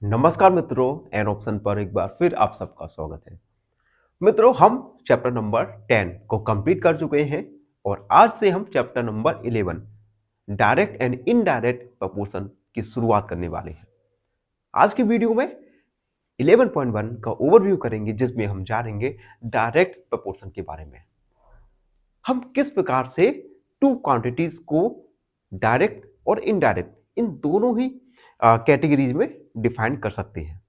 नमस्कार मित्रों, an option पर एक बार फिर आप सबका स्वागत है। मित्रों, हम चैप्टर नंबर 10 को कंप्लीट कर चुके हैं और आज से हम chapter number 11 direct and indirect proportion की शुरुआत करने वाले हैं। आज की वीडियो में 11.1 का ओवरव्यू करेंगे, जिसमें हम जानेंगे डायरेक्ट प्रपोर्शन के बारे में। हम किस प्रकार से टू क्वांटिटीज को डायरेक्ट और इनडायरेक्ट इन दोनों ही कैटेगरीज में डिफाइन कर सकते हैं।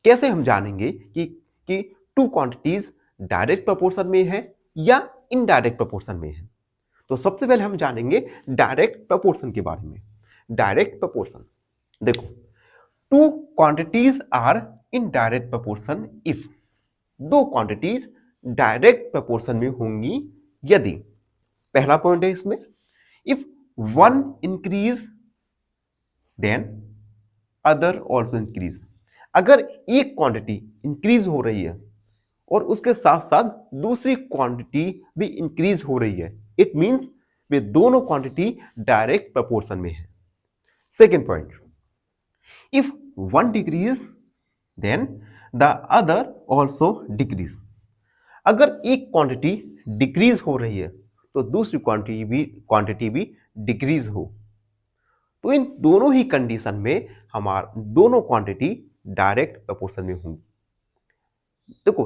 कैसे हम जानेंगे कि टू क्वांटिटीज डायरेक्ट प्रपोर्शन में है या इनडायरेक्ट प्रपोर्शन में है। तो सबसे पहले हम जानेंगे डायरेक्ट प्रपोर्शन के बारे में। डायरेक्ट प्रपोर्शन, देखो, two quantities are in direct proportion if, दो क्वांटिटीज डायरेक्ट प्रपोर्शन में होंगी यदि, पहला पॉइंट है इसमें, if one increase then other also increase. अगर एक क्वांटिटी इंक्रीज हो रही है और उसके साथ साथ दूसरी क्वांटिटी भी इंक्रीज हो रही है, इट मींस वे दोनों क्वांटिटी डायरेक्ट प्रपोर्शन में है। Second point, if one decrease then the other also decrease. अगर एक क्वांटिटी डिक्रीज हो रही है तो दूसरी क्वांटिटी भी डिक्रीज हो, तो इन दोनों ही कंडीशन में हमारा दोनों क्वांटिटी डायरेक्ट प्रपोर्शन में होंगी। देखो,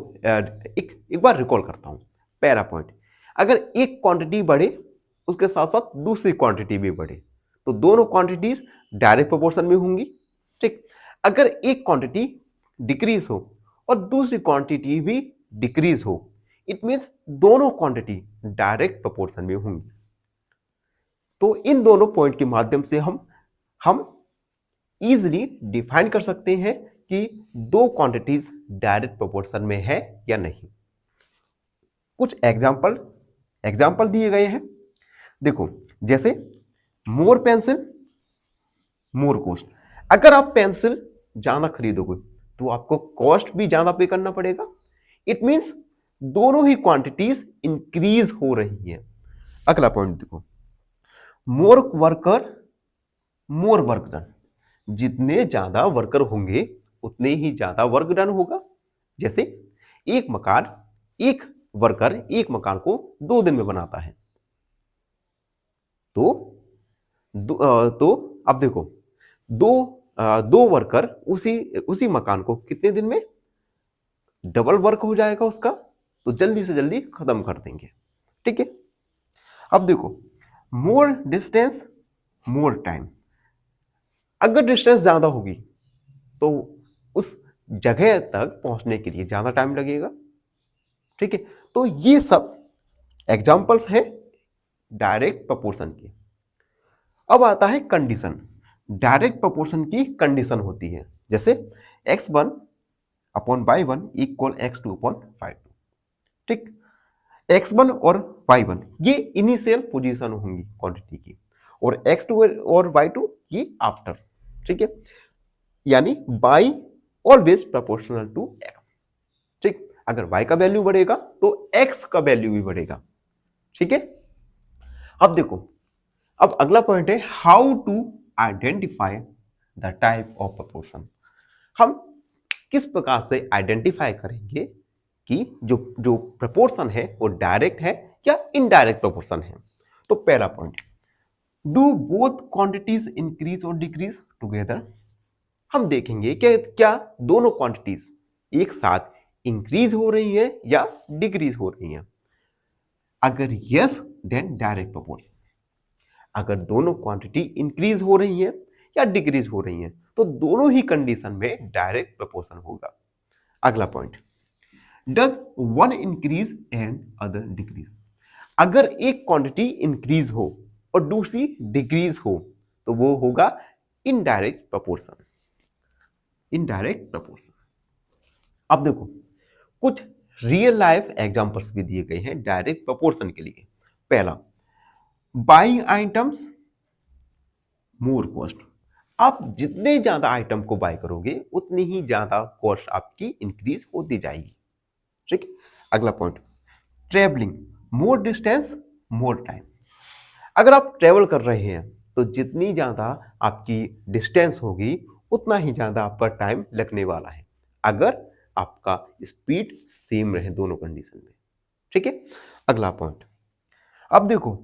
एक बार रिकॉल करता हूं। पहला पॉइंट, अगर एक क्वांटिटी बढ़े उसके साथ साथ दूसरी क्वांटिटी भी बढ़े तो दोनों क्वांटिटीज डायरेक्ट प्रपोर्शन में होंगी। ठीक, अगर एक क्वांटिटी डिक्रीज हो और दूसरी क्वांटिटी भी डिक्रीज हो, इट मींस दोनों क्वांटिटी डायरेक्ट प्रपोर्शन में होंगी। तो इन दोनों पॉइंट के माध्यम से हम इजीली डिफाइन कर सकते हैं कि दो क्वांटिटीज डायरेक्ट प्रोपोर्शन में है या नहीं। कुछ एग्जाम्पल दिए गए हैं। देखो, जैसे मोर पेंसिल मोर कॉस्ट। अगर आप पेंसिल ज्यादा खरीदोगे तो आपको कॉस्ट भी ज्यादा पे करना पड़ेगा। इट मींस दोनों ही क्वांटिटीज इंक्रीज हो रही है। अगला पॉइंट देखो, मोर वर्कर मोर वर्क डन। जितने ज्यादा वर्कर होंगे उतने ही ज्यादा वर्क डन होगा। जैसे एक वर्कर एक मकान को 2 दिन में बनाता है, तो अब देखो, दो वर्कर उसी मकान को कितने दिन में डबल वर्क हो जाएगा उसका, तो जल्दी से जल्दी खत्म कर देंगे। ठीक है, अब देखो, मोर डिस्टेंस मोर टाइम। अगर डिस्टेंस ज्यादा होगी तो उस जगह तक पहुंचने के लिए ज्यादा टाइम लगेगा। ठीक है, तो ये सब एग्जांपल्स है डायरेक्ट प्रपोर्शन के। अब आता है कंडीशन। डायरेक्ट प्रपोर्शन की कंडीशन होती है, जैसे x1 upon y1 equal x2 upon y2। ठीक, x1 और y1 ये इनिशियल पोजीशन होंगी क्वांटिटी की, और x2 और y2 ये आफ्टर। ठीक है, यानी y always proportional to x। ठीक, अगर y का वैल्यू बढ़ेगा तो x का वैल्यू भी बढ़ेगा। ठीक है, अब देखो, अब अगला पॉइंट है how to identify the type of proportion. हम किस प्रकार से आइडेंटिफाई करेंगे कि जो प्रपोर्शन है वो डायरेक्ट है या इनडायरेक्ट प्रपोर्शन है। तो पहला point, do both quantities increase और डिक्रीज टुगेदर। हम देखेंगे कि क्या दोनों क्वांटिटीज एक साथ इंक्रीज हो रही है या डिक्रीज हो रही है। अगर यस, देन डायरेक्ट प्रपोर्शन। अगर दोनों क्वांटिटी इंक्रीज हो रही है या डिक्रीज हो रही है तो दोनों ही कंडीशन में डायरेक्ट प्रपोर्शन होगा। अगला point, does one increase and other decrease. अगर एक क्वांटिटी इंक्रीज हो और दूसरी डिक्रीज हो तो वो होगा इनडायरेक्ट प्रपोर्शन। Indirect proportion. अब देखो, कुछ रियल लाइफ एग्जांपल्स भी दिए गए हैं डायरेक्ट प्रपोर्शन के लिए। पहला, बाइंग आइटम्स मोर कॉस्ट। आप जितने ज्यादा आइटम को बाय करोगे उतनी ही ज्यादा कॉस्ट आपकी इंक्रीज होती जाएगी। ठीक है, अगला पॉइंट, ट्रेवलिंग मोर डिस्टेंस मोर टाइम। अगर आप ट्रेवल कर रहे हैं तो जितनी ज्यादा आपकी डिस्टेंस होगी उतना ही ज़्यादा आपका टाइम लगने वाला है, अगर आपका स्पीड सेम रहे दोनों कंडीशन में। ठीक है, अगला पॉइंट। अब देखो,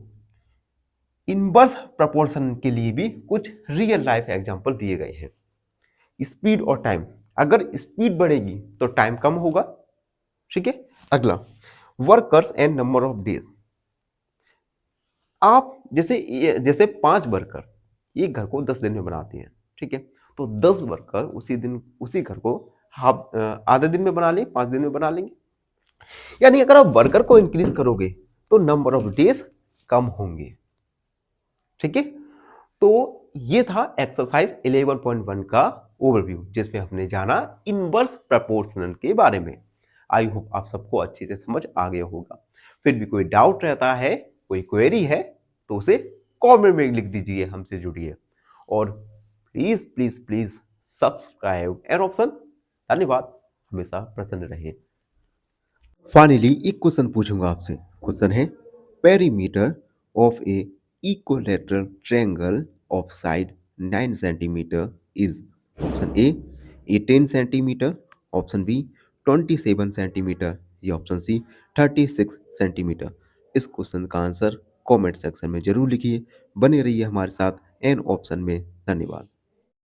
इनवर्स प्रपोर्शन के लिए भी कुछ रियल लाइफ एग्जांपल दिए गए हैं। स्पीड और टाइम, अगर स्पीड बढ़ेगी तो टाइम कम होगा। ठीक है, अगला, workers and number of days. आप जैसे 5 वर्कर एक घर को 10 दिन में बनाते हैं। ठीक है, तो 10 वर्कर उसी घर को आधे दिन में बना लें, 5 दिन में बना लेंगे। यानी अगर आप वर्कर को इंक्रीज करोगे तो नंबर ऑफ डेज कम होंगे। ठीक है, तो ये था एक्सरसाइज 11.1 का ओवरव्यू, जिसमें हमने जाना इनवर्स प्रपोर्शनल के बारे में। आई होप आप सबको अच्छे से समझ आ गया होगा। फिर भी कोई डाउट रहता है, कोई क्वेरी है, तो उसे कमेंट में लिख दीजिए, हमसे जुड़िए और please please please subscribe and option. धन्यवाद, हमेशा प्रसन्न रहे। फाइनली एक क्वेश्चन पूछूंगा आपसे। क्वेश्चन है, perimeter of a equilateral triangle of side 9 centimetre is. Option A 10 centimetre, option B 27 centimetre, या ऑप्शन सी 36 सेंटीमीटर। इस क्वेश्चन का आंसर कमेंट सेक्शन में जरूर लिखिए। बने रहिए हमारे साथ एन ऑप्शन में। धन्यवाद।